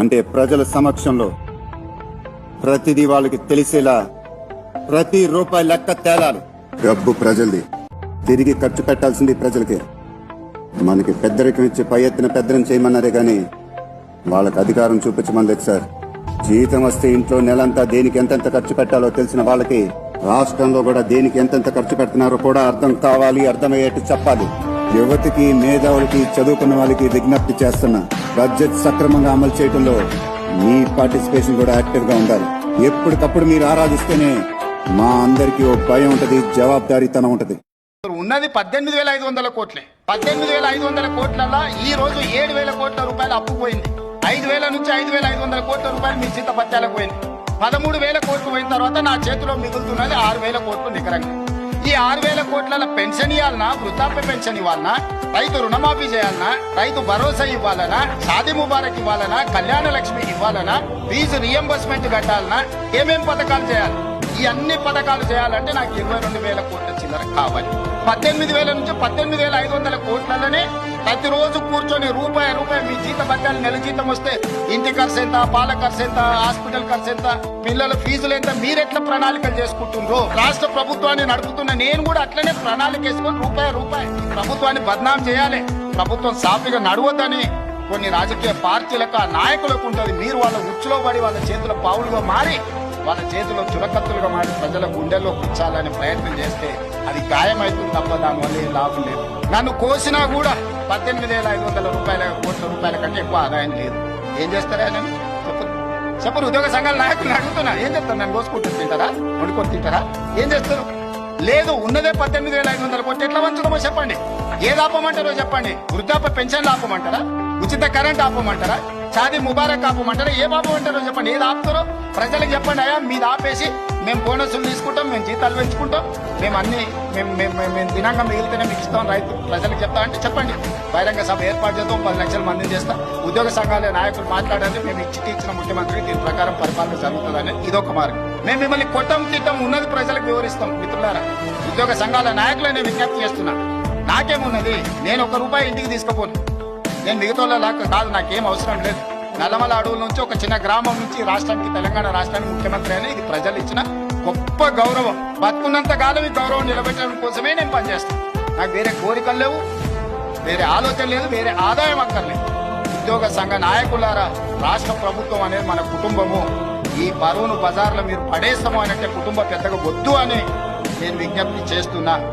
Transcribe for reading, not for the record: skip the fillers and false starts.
అంటే ప్రజల సమక్షంలో ప్రతిదీ వాళ్ళకి తెలిసేలా ప్రతి రూపాయి లెక్క తేలాలి. డబ్బు ప్రజలది, తిరిగి ఖర్చు పెట్టాల్సింది ప్రజలకే. మనకి పెద్దరికం ఇచ్చి పై ఎత్తున పెద్దరం చేయమన్నారే గాని వాళ్ళకి అధికారం చూపించమనలేదు సార్. జీతం వస్తే ఇంట్లో నెలంతా దేనికి ఎంతెంత ఖర్చు పెట్టాలో తెలిసిన వాళ్ళకి రాష్ట్రంలో కూడా దేనికి ఎంతెంత ఖర్చు పెడుతున్నారో కూడా అర్థం కావాలి, అర్థమయ్యేట్టు చెప్పాలి. యువతికి, మేధావులకి, చదువుకున్న వాళ్ళకి విజ్ఞప్తి చేస్తున్నా, బడ్జెట్ సక్రమంగా అమలు చేయడంలో మీ పార్టిసిపేషన్ కూడా యాక్టివ్ గా ఉండాలి. ఎప్పటికప్పుడు మీరు ఆరాధిస్తేనే మా అందరికీ ఓ భయం ఉంటది, జవాబుదారీతనం ఉంటది. ఉన్నది 18,500 కోట్లే. 18,500 కోట్లలో ఈ రోజు 7,000 కోట్ల రూపాయలు అప్పు పోయింది. 5,000 నుంచి 5,500 కోట్ల రూపాయలు మీ జీత పత్యాలకు పోయింది. 13,000 కోట్లు పోయిన తర్వాత నా చేతిలో మిగులుతున్నది 6,000 కోట్లు నికరంగా. ఈ 6,000 కోట్ల పెన్షన్ ఇవ్వాలన్నా, వృద్ధాప్య పెన్షన్ ఇవ్వాలన్నా, రైతు రుణమాఫీ చేయాలన్నా, రైతు భరోసా ఇవ్వాలన్నా, షాదీ ముబారక్ ఇవ్వాలన్నా, కళ్యాణ లక్ష్మి ఇవ్వాలన్నా, ఫీజు రియంబర్స్మెంట్ కట్టాలన్నా, ఏమేం పథకాలు చేయాలి? ఈ అన్ని పథకాలు చేయాలంటే నాకు 22,000 కోట్ల చిల్లర కావాలి. 18,000 నుంచి 18,500 కోట్లలోనే ప్రతిరోజు కూర్చొని రూపాయి మీ జీత బద్దాలు నెల జీతం వస్తే ఇంటి ఖర్చు ఎంత, పాల ఖర్చు ఎంత, హాస్పిటల్ ఖర్చు ఎంత, పిల్లల ఫీజులు ఎంత, మీరెట్లా ప్రణాళికలు చేసుకుంటుండ్రో రాష్ట్ర ప్రభుత్వాన్ని నడుపుతున్న నేను కూడా అట్లనే ప్రణాళిక వేసుకొని రూపాయి ప్రభుత్వాన్ని బద్నాం చేయాలి. ప్రభుత్వం సాఫీగా నడవద్దని కొన్ని రాజకీయ పార్టీలకు, ఆ నాయకులకు ఉంటుంది. మీరు వాళ్ళ ఉచ్చులో పడి వాళ్ళ చేతుల పావులుగా మారి, వాళ్ళ చేతిలో చురకత్తులుగా మారి ప్రజల గుండెల్లో కూర్చాలని ప్రయత్నం చేస్తే అది గాయమవుతుంది తప్ప దానివల్ల ఏ లాభం లేదు. నన్ను కోసినా కూడా 18,500 కోట్ల రూపాయల కంటే ఎక్కువ ఆదాయం లేదు. ఏం చేస్తారా నేను చెప్పరు. ఉద్యోగ సంఘాల నాయకులను అడుగుతున్నా, ఏం చేస్తారు? నన్ను కోసుకుంటూ తింటారా, వండుకొని తింటారా? ఏం చేస్తారు? లేదు, ఉన్నదే 18,500 కోట్లు. ఎట్లా వంచడమో చెప్పండి. ఏది ఆపమంటారో చెప్పండి. వృద్ధాప్య పెన్షన్లు ఆపమంటారా? ఉచిత కరెంట్ ఆపమంటారా? షాదీ ముబారక్ ఆపమంటారా? ఏ ఆపమంటారో చెప్పండి. ఏది ఆపుతారో ప్రజలకు చెప్పండి. అయ్యా మీది ఆపేసి మేము బోనసులు తీసుకుంటాం, మేము జీతాలు పెంచుకుంటాం, మేము అన్ని మేము దినాంగం మిగిలితేనే మీకు ఇస్తాం, రైతు ప్రజలకు చెప్తా అంటే చెప్పండి. బహిరంగ సభ ఏర్పాటు చేస్తాం, 10 లక్షల మందిని చేస్తాం. ఉద్యోగ సంఘాల నాయకులు మాట్లాడాలి, మేము ఇచ్చిన ముఖ్యమంత్రికి దీని ప్రకారం పరిపాలన జరుగుతుందని ఇదొక మార్గం. మేము మిమ్మల్ని తిట్టం ఉన్నది ప్రజలకు వివరిస్తాం. మిత్రులారా, ఉద్యోగ సంఘాల నాయకులనే విజ్ఞప్తి చేస్తున్నా. నాకేమున్నది? నేను ₹1 ఇంటికి తీసుకుపోను. నేను మిగతా కాదు, నాకేం అవసరం లేదు. నల్లమల అడవుల నుంచి ఒక చిన్న గ్రామం నుంచి రాష్ట్రానికి, తెలంగాణ రాష్ట్రానికి ముఖ్యమంత్రి అని ఇది ప్రజలు ఇచ్చిన గొప్ప గౌరవం. బతుకున్నంత కాలం ఈ గౌరవం నిలబెట్టడం కోసమే నేను పనిచేస్తాను. నాకు వేరే కోరికలు లేవు, వేరే ఆలోచన లేదు, వేరే ఆదాయం అక్కర్లేదు. ఉద్యోగ సంఘ నాయకులారా, రాష్ట్ర ప్రభుత్వం అనేది మన కుటుంబము. ఈ బరువును బజార్లో మీరు పడేస్తాము అంటే కుటుంబ పెద్దగా వద్దు అని నేను విజ్ఞప్తి చేస్తున్నా.